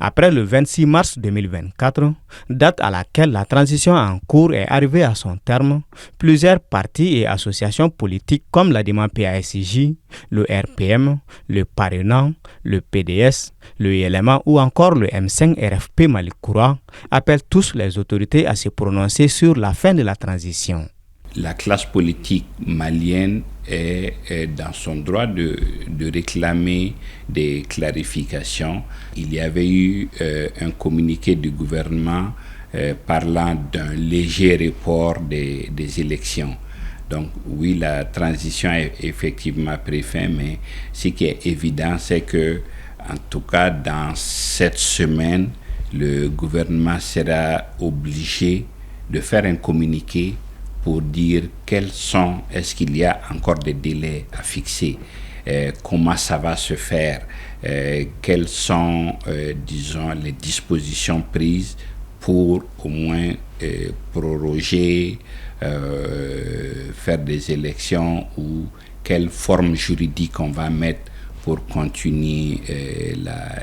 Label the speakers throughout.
Speaker 1: Après le 26 mars 2024, date à laquelle la transition en cours est arrivée à son terme, plusieurs partis et associations politiques comme la Démocratie PASJ, le RPM, le Parrainant, le PDS, le ILMA ou encore le M5 RFP Malikoura appellent tous les autorités à se prononcer sur la fin de la transition.
Speaker 2: La classe politique malienne est dans son droit de réclamer des clarifications. Il y avait eu un communiqué du gouvernement parlant d'un léger report des élections. Donc oui, la transition est effectivement pris fin, mais ce qui est évident, c'est que, en tout cas, dans cette semaine, le gouvernement sera obligé de faire un communiqué pour dire est-ce qu'il y a encore des délais à fixer, comment ça va se faire, quelles sont, disons, les dispositions prises pour au moins proroger, faire des élections ou quelle forme juridique on va mettre pour continuer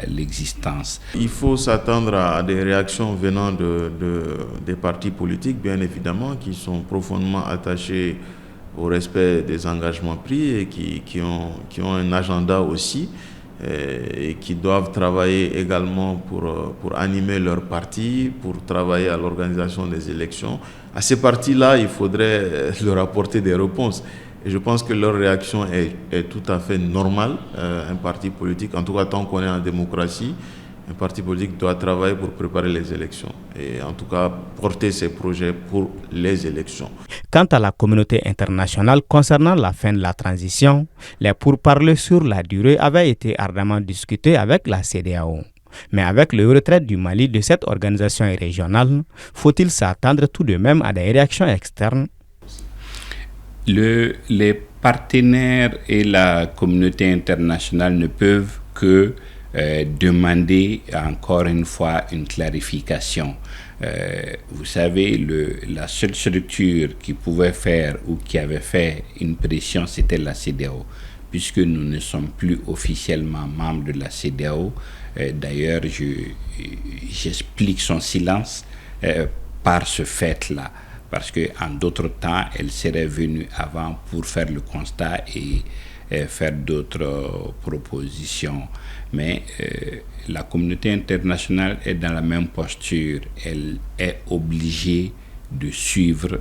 Speaker 2: l'existence.
Speaker 3: Il faut s'attendre à des réactions venant des partis politiques, bien évidemment, qui sont profondément attachés au respect des engagements pris et qui ont un agenda aussi et qui doivent travailler également pour animer leur parti, pour travailler à l'organisation des élections. À ces partis-là, il faudrait leur apporter des réponses. Et je pense que leur réaction est tout à fait normale. Un parti politique, en tout cas tant qu'on est en démocratie, un parti politique doit travailler pour préparer les élections et en tout cas porter ses projets pour les élections.
Speaker 1: Quant à la communauté internationale concernant la fin de la transition, les pourparlers sur la durée avaient été ardemment discutés avec la CEDEAO. Mais avec le retrait du Mali de cette organisation régionale, faut-il s'attendre tout de même à des réactions externes?
Speaker 2: Les partenaires et la communauté internationale ne peuvent que demander encore une fois une clarification. Vous savez, la seule structure qui pouvait faire ou qui avait fait une pression, c'était la CEDEAO. Puisque nous ne sommes plus officiellement membres de la CEDEAO, d'ailleurs, j'explique son silence par ce fait-là. Parce qu'en d'autres temps, elle serait venue avant pour faire le constat et faire d'autres propositions. Mais la communauté internationale est dans la même posture. Elle est obligée de suivre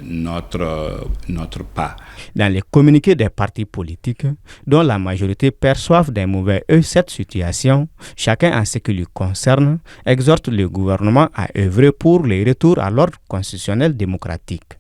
Speaker 2: notre pas.
Speaker 1: Dans les communiqués des partis politiques, dont la majorité perçoivent d'un mauvais œil cette situation, chacun en ce qui lui concerne exhorte le gouvernement à œuvrer pour le retour à l'ordre constitutionnel démocratique.